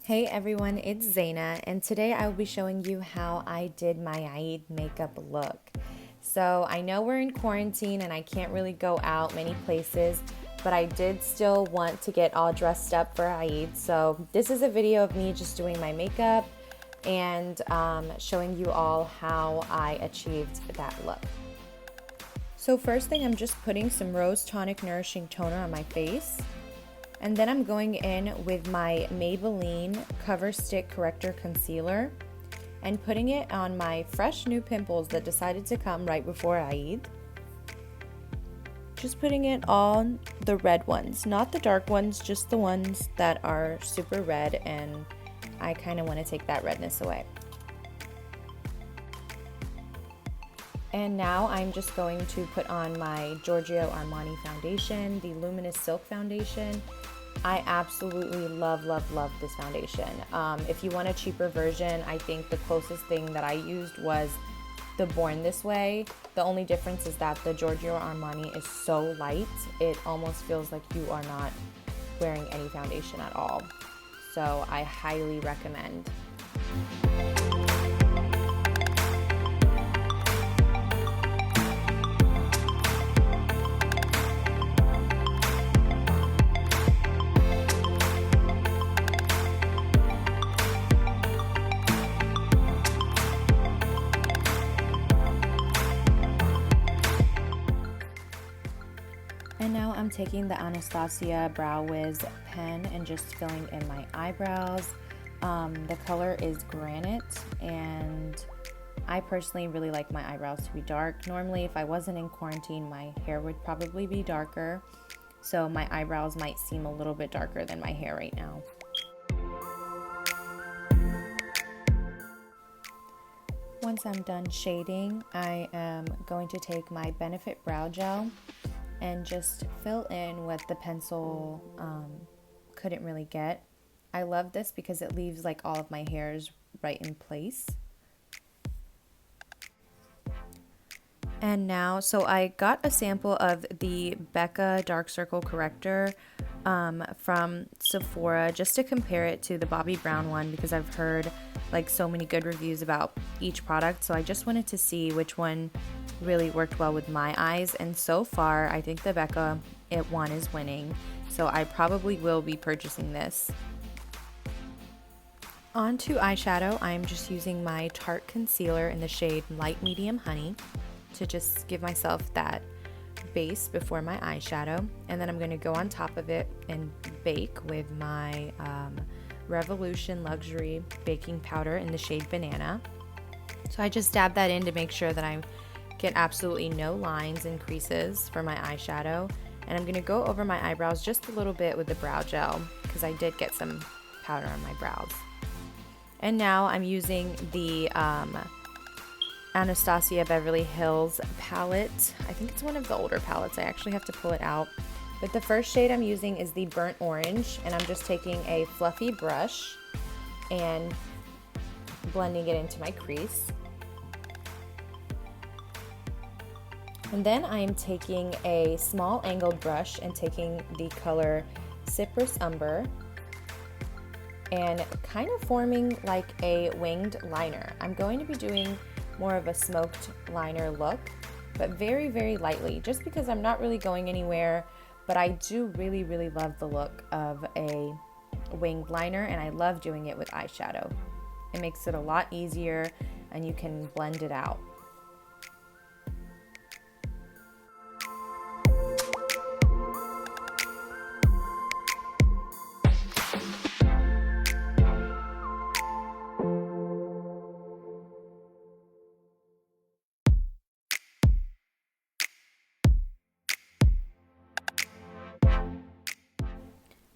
Hey everyone, it's Zaina, and today I will be showing you how I did my Eid makeup look. So I know we're in quarantine and I can't really go out many places, but I did still want to get all dressed up for Eid. So this is a video of me just doing my makeup and showing you all how I achieved that look. So first thing, I'm just putting some Rose Tonic Nourishing Toner on my face. And then I'm going in with my Maybelline Cover Stick Corrector Concealer and putting it on my fresh new pimples that decided to come right before Eid. Just putting it on the red ones, not the dark ones, just the ones that are super red, and I kind of want to take that redness away. And now I'm just going to put on my Giorgio Armani foundation, the Luminous Silk foundation. I absolutely love this foundation. If you want a cheaper version, I think the closest thing that I used was the Born This Way. The only difference is that the Giorgio Armani is so light, it almost feels like you are not wearing any foundation at all. So I highly recommend. And now I'm taking the Anastasia Brow Wiz pen and just filling in my eyebrows. The color is Granite, and I personally really like my eyebrows to be dark. Normally, if I wasn't in quarantine, my hair would probably be darker, so my eyebrows might seem a little bit darker than my hair right now. Once I'm done shading, I am going to take my Benefit Brow Gel and just fill in what the pencil couldn't really get. I love this because it leaves like all of my hairs right in place. And now, so I got a sample of the Becca Dark Circle Corrector from Sephora just to compare it to the Bobbi Brown one because I've heard like so many good reviews about each product. So I just wanted to see which one really worked well with my eyes, and so far I think the Becca one is winning, so I probably will be purchasing this. On to eyeshadow, I'm just using my Tarte concealer in the shade Light Medium Honey to just give myself that base before my eyeshadow, and then I'm going to go on top of it and bake with my Revolution Luxury baking powder in the shade Banana. So I just dab that in to make sure that I get absolutely no lines and creases for my eyeshadow, and I'm going to go over my eyebrows just a little bit with the brow gel because I did get some powder on my brows. And now I'm using the Anastasia Beverly Hills palette. I think it's one of the older palettes. I actually have to pull it out, but the first shade I'm using is the Burnt Orange, and I'm just taking a fluffy brush and blending it into my crease. And then I am taking a small angled brush and taking the color Cypress Umber and kind of forming like a winged liner. I'm going to be doing more of a smoked liner look, but very lightly, just because I'm not really going anywhere, but I do really love the look of a winged liner, and I love doing it with eyeshadow. It makes it a lot easier and you can blend it out.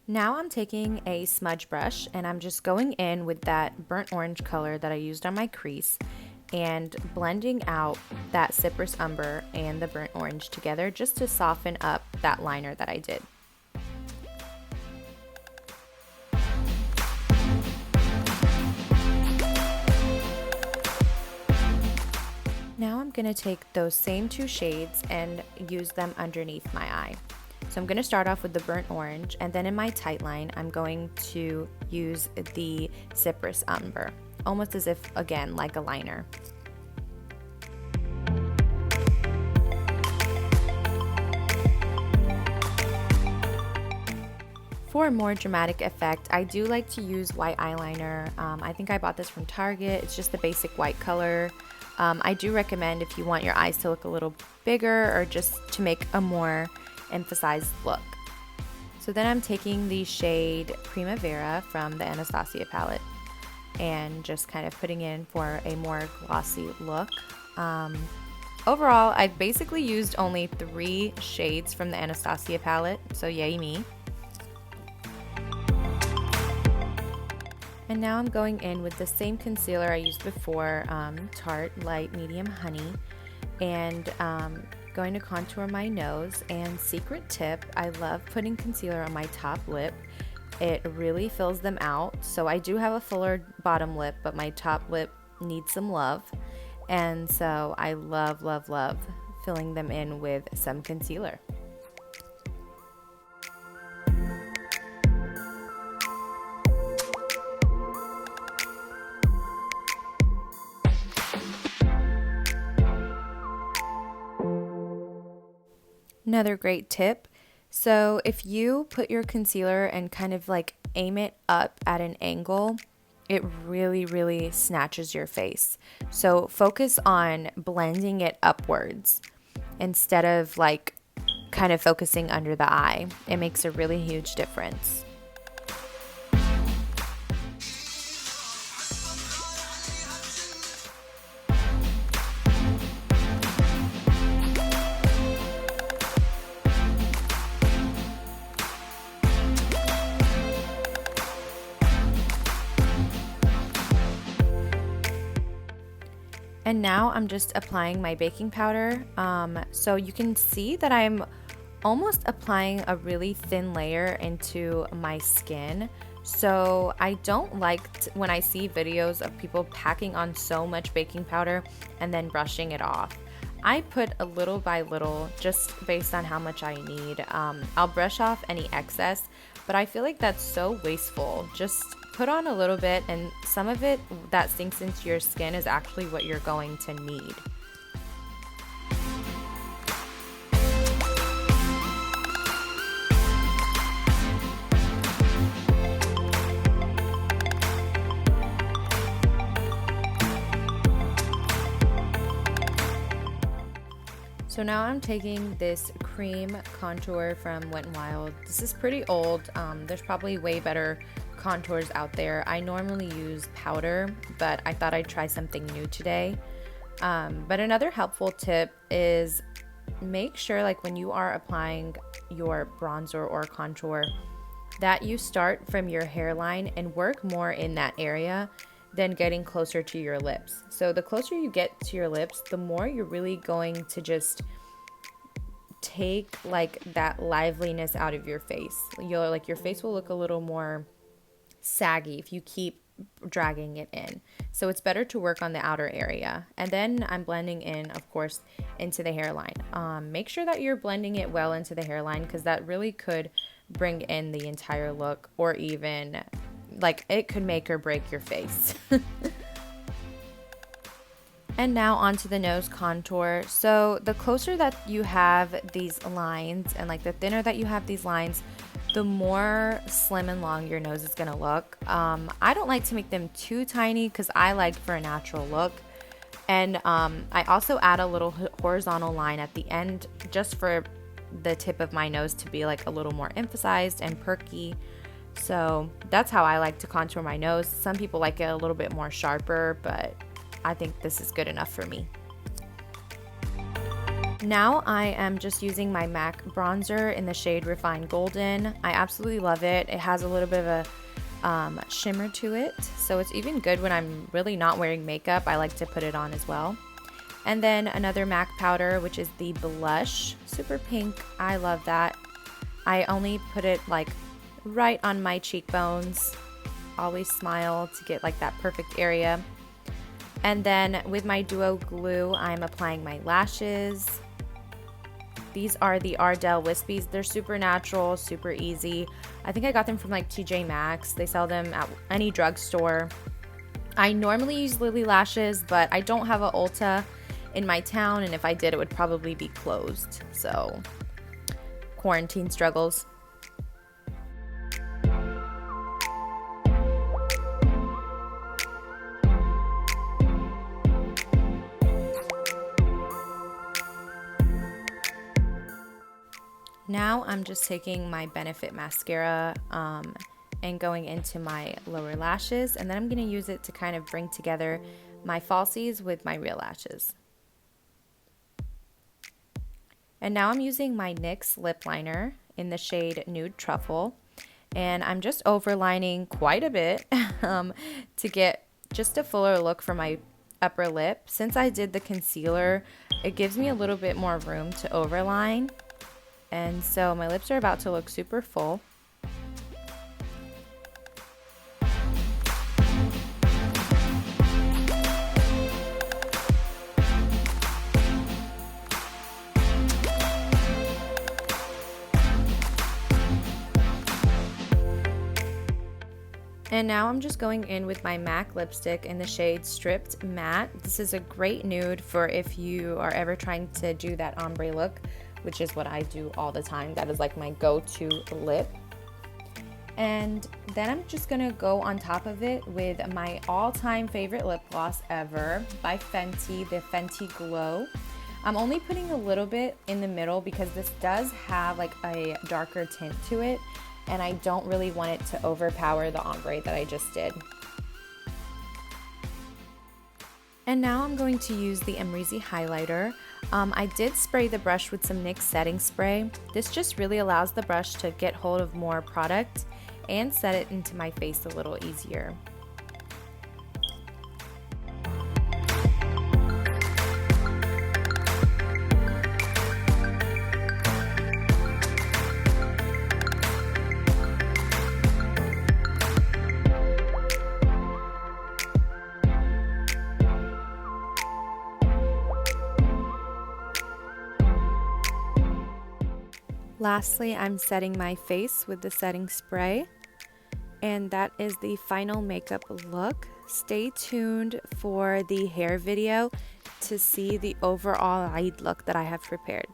Now I'm taking a smudge brush and I'm just going in with that burnt orange color that I used on my crease and blending out that Cypress Umber and the burnt orange together just to soften up that liner that I did. Now I'm going to take those same two shades and use them underneath my eye. So I'm going to start off with the burnt orange, and then in my tight line, I'm going to use the cypress umber, almost as if, again, like a liner. For a more dramatic effect, I do like to use white eyeliner. I think I bought this from Target. It's just the basic white color. I do recommend if you want your eyes to look a little bigger or just to make a more emphasized look. So then I'm taking the shade Primavera from the Anastasia palette and just kind of putting in for a more glossy look. Overall, I've basically used only 3 shades from the Anastasia palette, so yay me. And now I'm going in with the same concealer I used before, Tarte Light Medium Honey, and going to contour my nose. And secret tip, I love putting concealer on my top lip. It really fills them out. So I do have a fuller bottom lip, but my top lip needs some love. And so I love, love, love filling them in with some concealer. Another great tip, so if you put your concealer and kind of like aim it up at an angle, it really snatches your face. So focus on blending it upwards instead of like kind of focusing under the eye. It makes a really huge difference. And now I'm just applying my baking powder. So you can see that I'm almost applying a really thin layer into my skin. So I don't like when I see videos of people packing on so much baking powder and then brushing it off. I put a little by little just based on how much I need. I'll brush off any excess, but I feel like that's so wasteful. Just put on a little bit, and some of it that sinks into your skin is actually what you're going to need. So now I'm taking this cream contour from Wet n Wild. This is pretty old. There's probably way better contours out there. I normally use powder, but I thought I'd try something new today. But another helpful tip is make sure, like when you are applying your bronzer or contour, that you start from your hairline and work more in that area than getting closer to your lips. So the closer you get to your lips, the more you're really going to just take like that liveliness out of your face. Your face will look a little more saggy if you keep dragging it in. So it's better to work on the outer area. And then I'm blending in, of course, into the hairline. Make sure that you're blending it well into the hairline, because that really could bring in the entire look, or even like it could make or break your face. And now onto the nose contour. So the closer that you have these lines, and like the thinner that you have these lines, the more slim and long your nose is gonna look. I don't like to make them too tiny because I like for a natural look. And I also add a little horizontal line at the end just for the tip of my nose to be like a little more emphasized and perky. So that's how I like to contour my nose. Some people like it a little bit more sharper, but I think this is good enough for me. Now I am just using my MAC bronzer in the shade Refined Golden. I absolutely love it. It has a little bit of a shimmer to it, so it's even good when I'm really not wearing makeup. I like to put it on as well. And then another MAC powder, which is the blush, super pink. I love that. I only put it like right on my cheekbones. Always smile to get like that perfect area. And then with my Duo glue, I'm applying my lashes. These are the Ardell Wispies. They're super natural, super easy. I think I got them from like TJ Maxx. They sell them at any drugstore. I normally use Lily Lashes, but I don't have an Ulta in my town, and if I did, it would probably be closed. So, quarantine struggles. Now I'm just taking my Benefit mascara and going into my lower lashes, and then I'm going to use it to kind of bring together my falsies with my real lashes. And now I'm using my NYX lip liner in the shade Nude Truffle, and I'm just overlining quite a bit to get just a fuller look for my upper lip. Since I did the concealer, it gives me a little bit more room to overline. And so my lips are about to look super full. And now I'm just going in with my MAC lipstick in the shade Stripped Matte. This is a great nude for if you are ever trying to do that ombre look, which is what I do all the time. That is like my go-to lip. And then I'm just gonna go on top of it with my all-time favorite lip gloss ever by Fenty, the Fenty Glow. I'm only putting a little bit in the middle because this does have like a darker tint to it, and I don't really want it to overpower the ombre that I just did. And now I'm going to use the Amrezy highlighter. I did spray the brush with some NYX setting spray. This just really allows the brush to get hold of more product and set it into my face a little easier. Lastly, I'm setting my face with the setting spray, and that is the final makeup look. Stay tuned for the hair video to see the overall eye look that I have prepared.